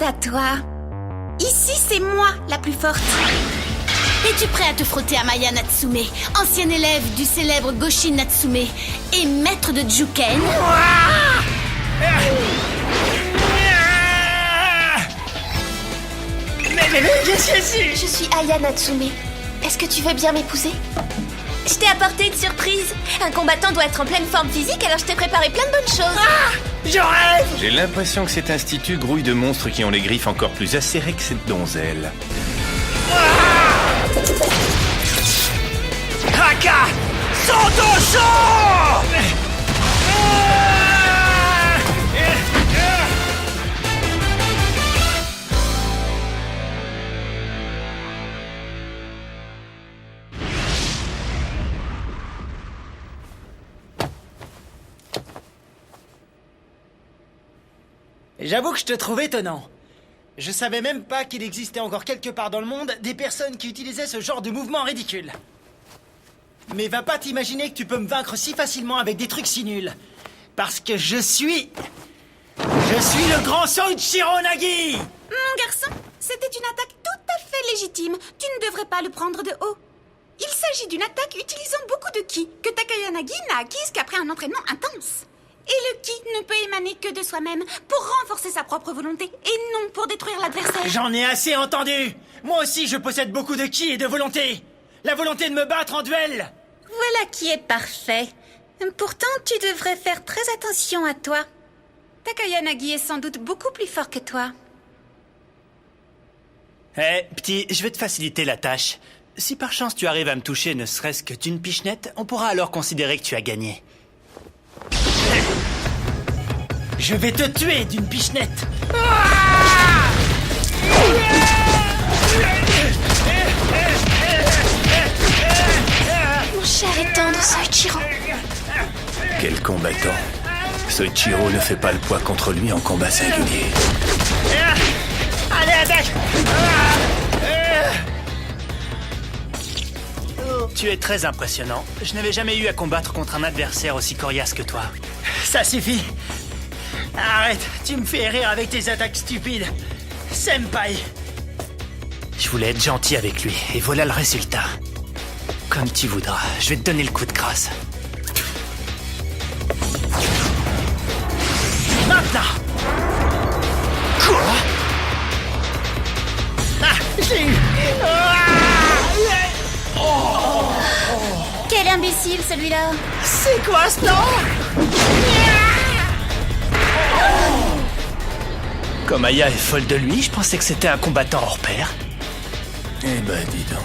demande à toi. Ici, c'est moi, la plus forte. Es-tu prêt à te frotter à Maya Natsume, ancienne élève du célèbre Goshin Natsume et maître de Juken? Je suis Aya Natsume. Est-ce que tu veux bien m'épouser? Je t'ai apporté une surprise. Un combattant doit être en pleine forme physique, alors je t'ai préparé plein de bonnes choses. Je rêve! J'ai l'impression que cet institut grouille de monstres qui ont les griffes encore plus acérées que cette donzelle. Haka! Santoso! J'avoue que je te trouve étonnant. Je savais même pas qu'il existait encore quelque part dans le monde des personnes qui utilisaient ce genre de mouvement ridicule. Mais va pas t'imaginer que tu peux me vaincre si facilement avec des trucs si nuls. Parce que je suis le grand Soichiro Nagi! Mon garçon, c'était une attaque tout à fait légitime. Tu ne devrais pas le prendre de haut. Il s'agit d'une attaque utilisant beaucoup de ki, que Takayanagi n'a acquise qu'après un entraînement intense. Et le ki ne peut émaner que de soi-même pour renforcer sa propre volonté et non pour détruire l'adversaire. J'en ai assez entendu! Moi aussi je possède beaucoup de ki et de volonté! La volonté de me battre en duel! Voilà qui est parfait. Pourtant, tu devrais faire très attention à toi. Takayanagi est sans doute beaucoup plus fort que toi. Petit, je vais te faciliter la tâche. Si par chance tu arrives à me toucher ne serait-ce que d'une pichenette, on pourra alors considérer que tu as gagné. Je vais te tuer d'une pichenette! Mon cher et tendre Soichiro. Quel combattant! Soichiro ne fait pas le poids contre lui en combat singulier. Allez, attaque! Tu es très impressionnant. Je n'avais jamais eu à combattre contre un adversaire aussi coriace que toi. Ça suffit! Arrête, tu me fais rire avec tes attaques stupides. Senpai! Je voulais être gentil avec lui, et voilà le résultat. Comme tu voudras, je vais te donner le coup de grâce. Maintenant! Quoi? Ah, je l'ai eu! Quel imbécile celui-là! C'est quoi ce nom? Comme Aya est folle de lui, je pensais que c'était un combattant hors pair. Eh ben, dis donc.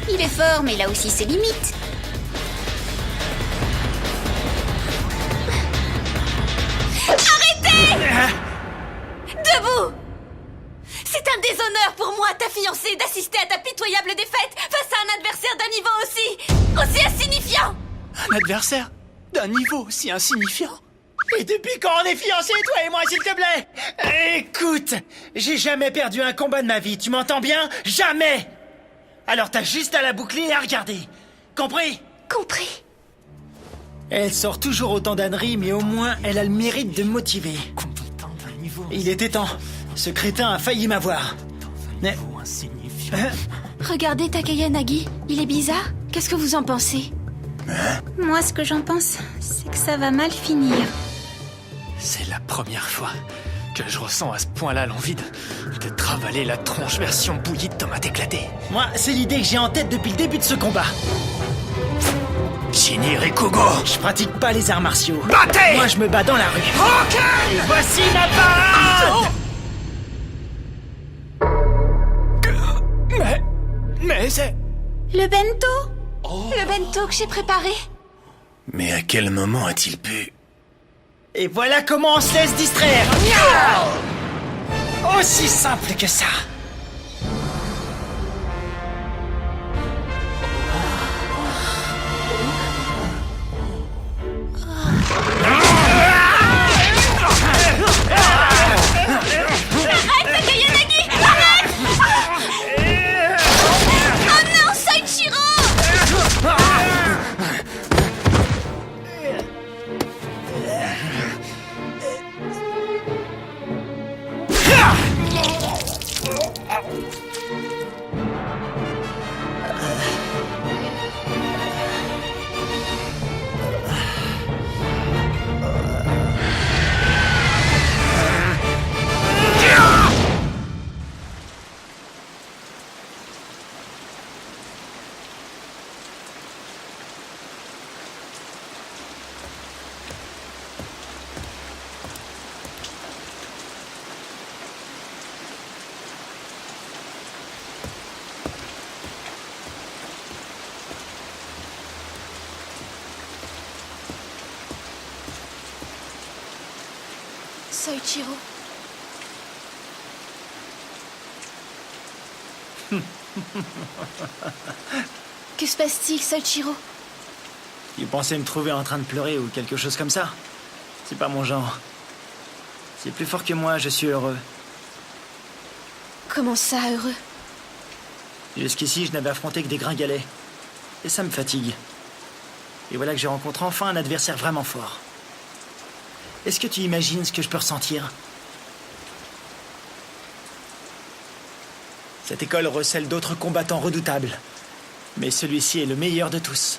Il est fort, mais il a aussi ses limites. Debout! C'est un déshonneur pour moi, ta fiancée, d'assister à ta pitoyable défaite face à un adversaire d'un niveau aussi insignifiant! Un adversaire d'un niveau si insignifiant? Et depuis quand on est fiancés, toi et moi, s'il te plaît? Écoute, j'ai jamais perdu un combat de ma vie, tu m'entends bien? Jamais! Alors t'as juste à la boucler et à regarder. Compris? Compris. Elle sort toujours autant d'âneries, mais au moins elle a le mérite de me motiver. Combattant d'un niveau Il était temps. Ce crétin a failli m'avoir. Mais... insignifiant. Regardez Takayanagi, il est bizarre. Qu'est-ce que vous en pensez? Moi, ce que j'en pense, c'est que ça va mal finir. C'est la première fois que je ressens à ce point-là l'envie de travailler la tronche version bouillie de tomates éclatées. moi, c'est l'idée que j'ai en tête depuis le début de ce combat. Shinji Rikugo! Je pratique pas les arts martiaux. Battez! Moi, je me bats dans la rue. Ok! Et voici ma parade! Mais c'est... Le bento? Le bento que j'ai préparé. Mais à quel moment a-t-il pu... Et voilà comment on se laisse distraire. Aussi simple que ça. Oh non, Soichiro! Soichiro. Que se passe-t-il, Soichiro? Tu pensais me trouver en train de pleurer ou quelque chose comme ça? C'est pas mon genre. C'est plus fort que moi, je suis heureux. Comment ça, heureux? Jusqu'ici, je n'avais affronté que des gringalets. Et ça me fatigue. Et voilà que j'ai rencontré enfin un adversaire vraiment fort. Est-ce que tu imagines ce que je peux ressentir? Cette école recèle d'autres combattants redoutables. Mais celui-ci est le meilleur de tous.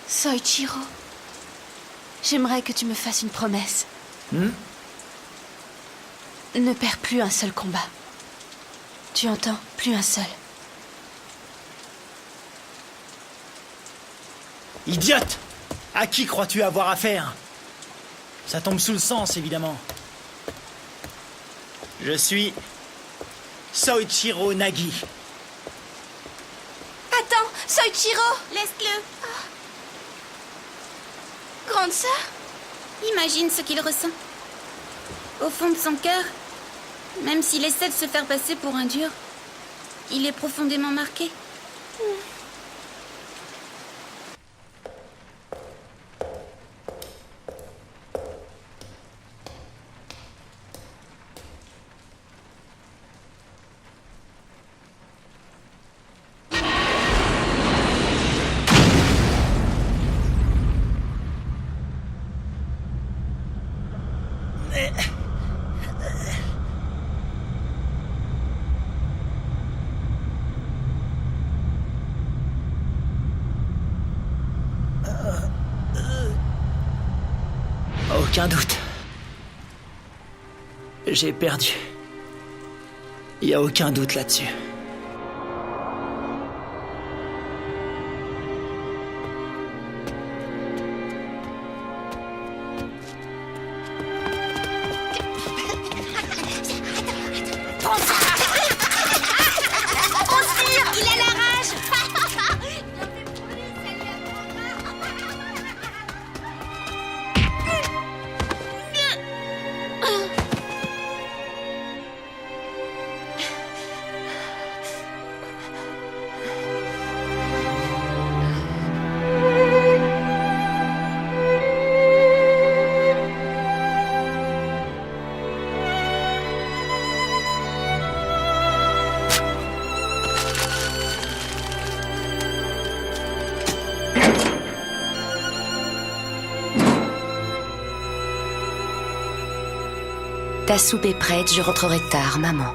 Soichiro, j'aimerais que tu me fasses une promesse. Ne perds plus un seul combat. Tu entends? Plus un seul. Idiote! À qui crois-tu avoir affaire? Ça tombe sous le sens, évidemment. Je suis Soichiro Nagi. Attends, Soichiro! Laisse-le. Grande sœur? Imagine ce qu'il ressent. Au fond de son cœur, même s'il essaie de se faire passer pour un dur, il est profondément marqué. Aucun doute. J'ai perdu. Il n'y a aucun doute là-dessus. Il a la rage. Ta soupe est prête, je rentrerai tard, maman.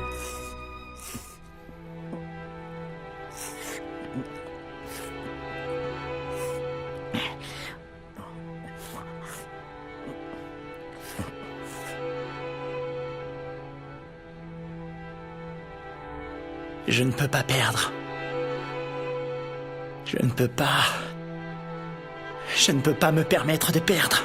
Je ne peux pas perdre. Je ne peux pas... Je ne peux pas me permettre de perdre.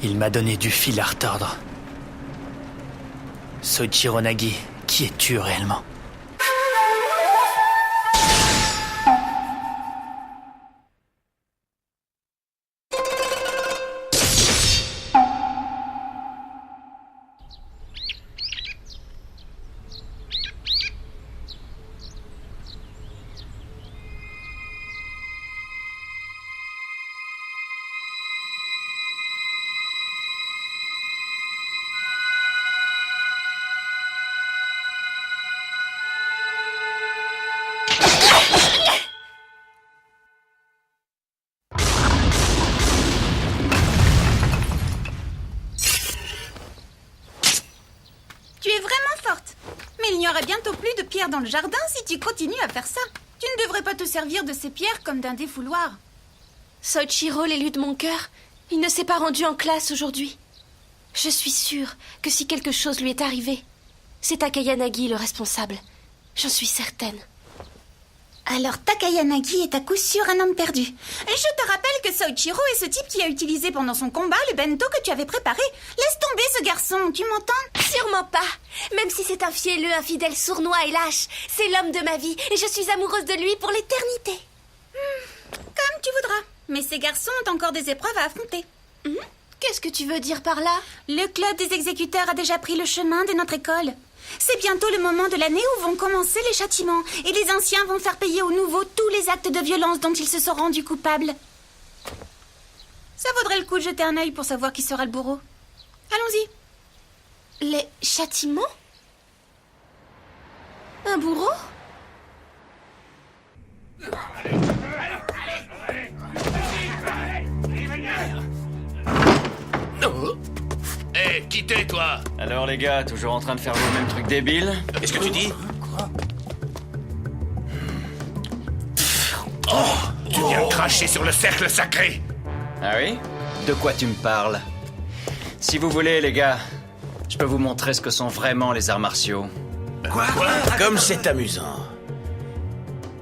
Il m'a donné du fil à retordre. Soichiro Nagi, qui es-tu réellement? Tu es vraiment forte. Mais il n'y aura bientôt plus de pierres dans le jardin si tu continues à faire ça. Tu ne devrais pas te servir de ces pierres comme d'un défouloir. Soichiro, l'élu de mon cœur, il ne s'est pas rendu en classe aujourd'hui. Je suis sûre que si quelque chose lui est arrivé, c'est Takayanagi le responsable. J'en suis certaine. Alors Takayanagi est à coup sûr un homme perdu. Je te rappelle que Soichiro est ce type qui a utilisé pendant son combat le bento que tu avais préparé. Laisse tomber ce garçon, tu m'entends? Sûrement pas. Même si c'est un fielleux, infidèle, sournois et lâche, c'est l'homme de ma vie et je suis amoureuse de lui pour l'éternité. Comme tu voudras. Mais ces garçons ont encore des épreuves à affronter. Qu'est-ce que tu veux dire par là? Le club des exécuteurs a déjà pris le chemin de notre école. C'est bientôt le moment de l'année où vont commencer les châtiments et les anciens vont faire payer aux nouveaux tous les actes de violence dont ils se sont rendus coupables. Ça vaudrait le coup de jeter un œil pour savoir qui sera le bourreau. Allons-y. Les châtiments? Un bourreau? Hé, quittez, toi! Alors les gars, toujours en train de faire vos mêmes trucs débiles? Qu'est-ce que tu dis? Tu viens cracher sur le cercle sacré! Ah oui? De quoi tu me parles? Si vous voulez les gars, je peux vous montrer ce que sont vraiment les arts martiaux. Quoi? Comme c'est amusant.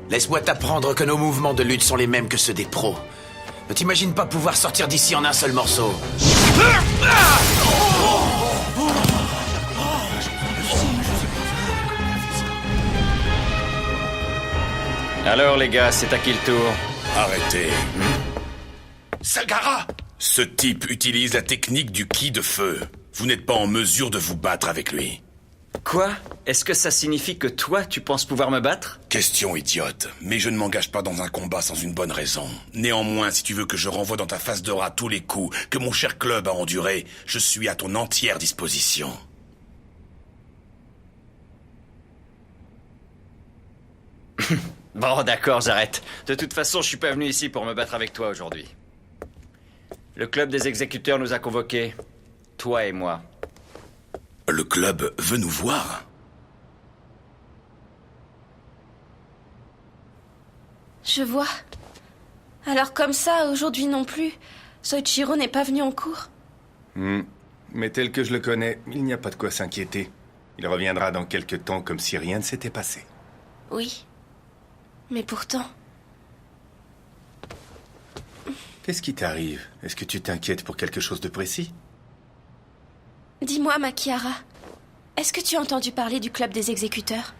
Laisse-moi t'apprendre que nos mouvements de lutte sont les mêmes que ceux des pros. Ne t'imagine pas pouvoir sortir d'ici en un seul morceau. Alors les gars, c'est à qui le tour? Arrêtez. Sagara! Ce type utilise la technique du ki de feu. Vous n'êtes pas en mesure de vous battre avec lui. Quoi? Est-ce que ça signifie que toi, tu penses pouvoir me battre? Question idiote, mais je ne m'engage pas dans un combat sans une bonne raison. Néanmoins, si tu veux que je renvoie dans ta face de rat tous les coups que mon cher club a endurés, je suis à ton entière disposition. Bon, d'accord, j'arrête. De toute façon, je suis pas venu ici pour me battre avec toi aujourd'hui. Le club des exécuteurs nous a convoqués. Toi et moi. Le club veut nous voir. Je vois. Alors comme ça, aujourd'hui non plus, Soichiro n'est pas venu en cours? Mais tel que je le connais, il n'y a pas de quoi s'inquiéter. Il reviendra dans quelque temps comme si rien ne s'était passé. Oui. Mais pourtant... Qu'est-ce qui t'arrive? Est-ce que tu t'inquiètes pour quelque chose de précis? Dis-moi, Makiara, est-ce que tu as entendu parler du club des exécuteurs?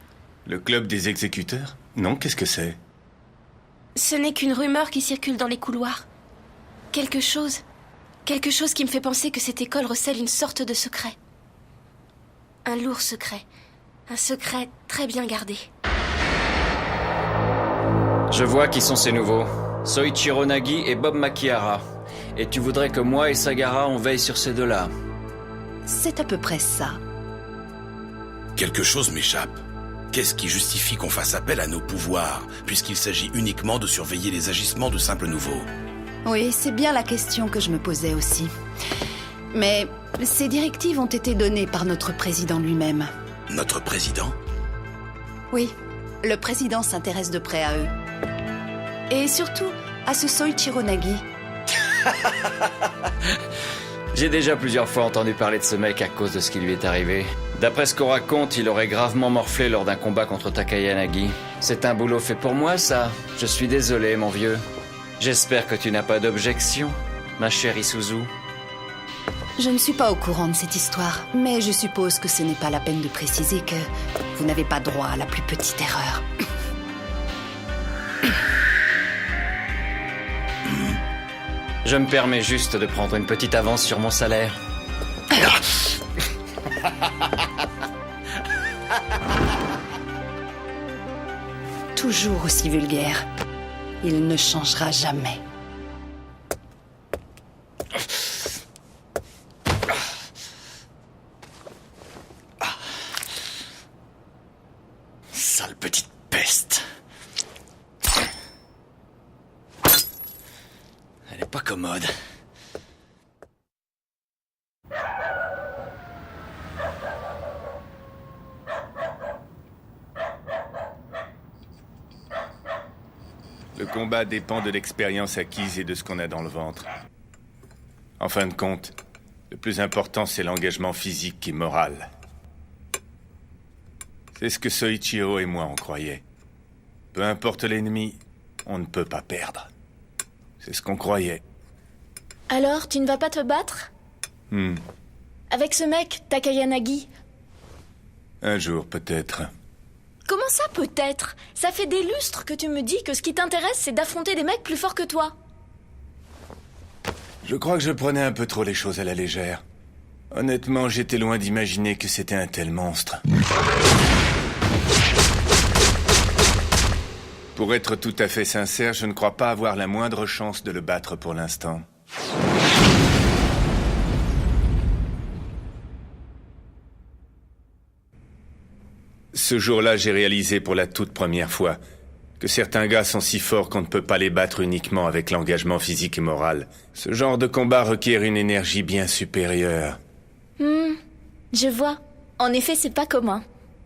Le club des exécuteurs? Non, qu'est-ce que c'est? Ce n'est qu'une rumeur qui circule dans les couloirs. Quelque chose qui me fait penser que cette école recèle une sorte de secret. Un lourd secret. Un secret très bien gardé. Je vois qui sont ces nouveaux. Soichiro Nagi et Bob Makiara. Et tu voudrais que moi et Sagara on veille sur ces deux-là? C'est à peu près ça. Quelque chose m'échappe. Qu'est-ce qui justifie qu'on fasse appel à nos pouvoirs, puisqu'il s'agit uniquement de surveiller les agissements de simples nouveaux? Oui, c'est bien la question que je me posais aussi. Mais ces directives ont été données par notre président lui-même. Notre président? Oui, le président s'intéresse de près à eux. Et surtout, à ce Soichiro Nagi. J'ai déjà plusieurs fois entendu parler de ce mec à cause de ce qui lui est arrivé. D'après ce qu'on raconte, il aurait gravement morflé lors d'un combat contre Takayanagi. C'est un boulot fait pour moi, ça. Je suis désolé, mon vieux. J'espère que tu n'as pas d'objection, ma chère Isuzu. Je ne suis pas au courant de cette histoire, mais je suppose que ce n'est pas la peine de préciser que vous n'avez pas droit à la plus petite erreur. Je me permets juste de prendre une petite avance sur mon salaire. Toujours aussi vulgaire. Il ne changera jamais. Sale petite peste. Elle est pas commode. Le combat dépend de l'expérience acquise et de ce qu'on a dans le ventre. En fin de compte, le plus important, c'est l'engagement physique et moral. C'est ce que Soichiro et moi on croyait. Peu importe l'ennemi, on ne peut pas perdre. C'est ce qu'on croyait. Alors, tu ne vas pas te battre? Avec ce mec, Takayanagi? Un jour, peut-être. Comment ça, peut-être? Ça fait des lustres que tu me dis que ce qui t'intéresse, c'est d'affronter des mecs plus forts que toi. Je crois que je prenais un peu trop les choses à la légère. Honnêtement, j'étais loin d'imaginer que c'était un tel monstre. Pour être tout à fait sincère, je ne crois pas avoir la moindre chance de le battre pour l'instant. Ce jour-là, j'ai réalisé pour la toute première fois que certains gars sont si forts qu'on ne peut pas les battre uniquement avec l'engagement physique et moral. Ce genre de combat requiert une énergie bien supérieure. Je vois. En effet, c'est pas commun.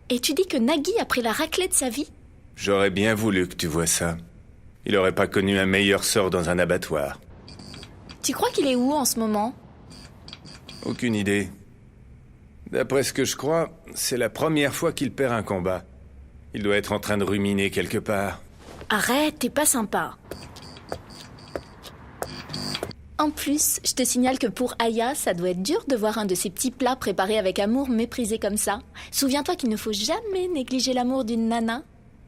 Et tu dis que Nagi a pris la raclée de sa vie? J'aurais bien voulu que tu vois ça. Il aurait pas connu un meilleur sort dans un abattoir. Tu crois qu'il est où en ce moment? Aucune idée. D'après ce que je crois, c'est la première fois qu'il perd un combat. Il doit être en train de ruminer quelque part. Arrête, t'es pas sympa. En plus, je te signale que pour Aya, ça doit être dur de voir un de ces petits plats préparés avec amour méprisé comme ça. Souviens-toi qu'il ne faut jamais négliger l'amour d'une nana.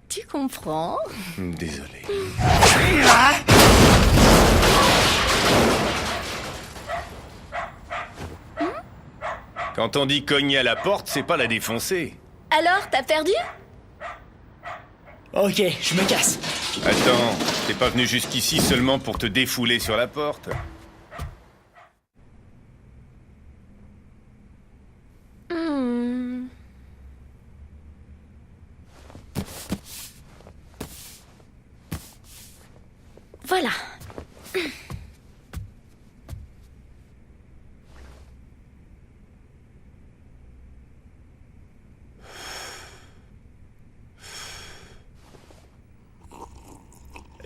Tu comprends? Désolé. Quand on dit cogner à la porte, c'est pas la défoncer. Alors, t'as perdu? Ok, je me casse. Attends, t'es pas venu jusqu'ici seulement pour te défouler sur la porte? Voilà.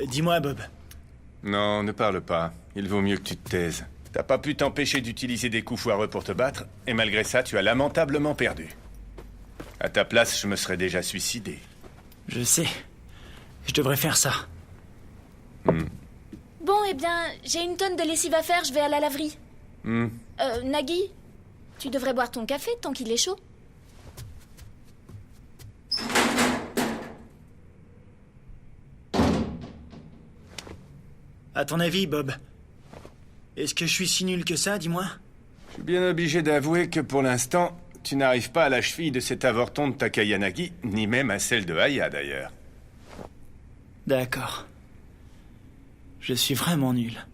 Dis-moi, Bob. Non, ne parle pas. Il vaut mieux que tu te taises. T'as pas pu t'empêcher d'utiliser des coups foireux pour te battre, et malgré ça, tu as lamentablement perdu. À ta place, je me serais déjà suicidé. Je sais. Je devrais faire ça. Bon, eh bien, j'ai une tonne de lessive à faire, je vais à la laverie. Nagi, tu devrais boire ton café tant qu'il est chaud. À ton avis, Bob, est-ce que je suis si nul que ça, dis-moi? Je suis bien obligé d'avouer que pour l'instant, tu n'arrives pas à la cheville de cet avorton de Takayanagi, ni même à celle de Aya d'ailleurs. D'accord. Je suis vraiment nul.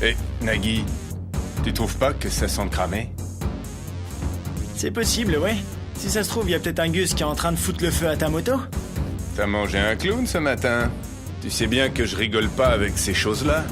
Hé, Nagi, tu trouves pas que ça sent cramé? C'est possible, ouais. Si ça se trouve, il y a peut-être un Gus qui est en train de foutre le feu à ta moto. T'as mangé un clown ce matin? Tu sais bien que je rigole pas avec ces choses-là.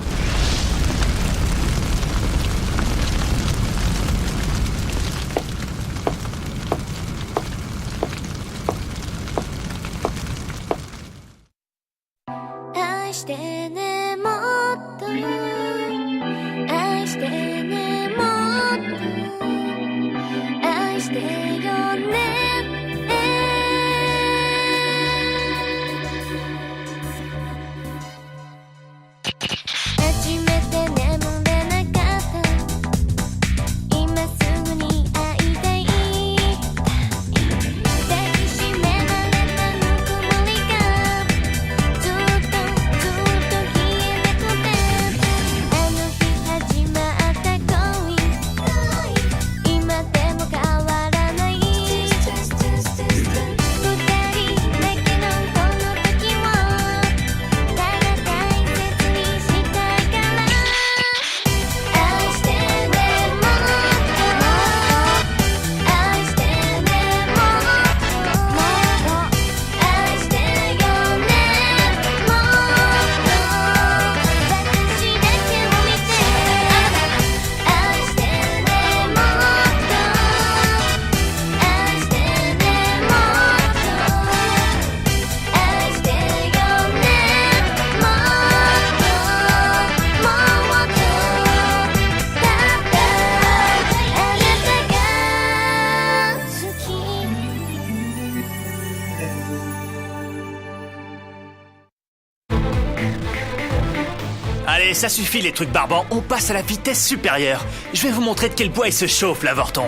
ça suffit les trucs barbants, on passe à la vitesse supérieure. Je vais vous montrer de quel bois il se chauffe, l'avorton.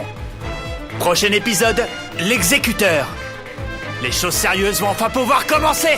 Prochain épisode, l'exécuteur. Les choses sérieuses vont enfin pouvoir commencer.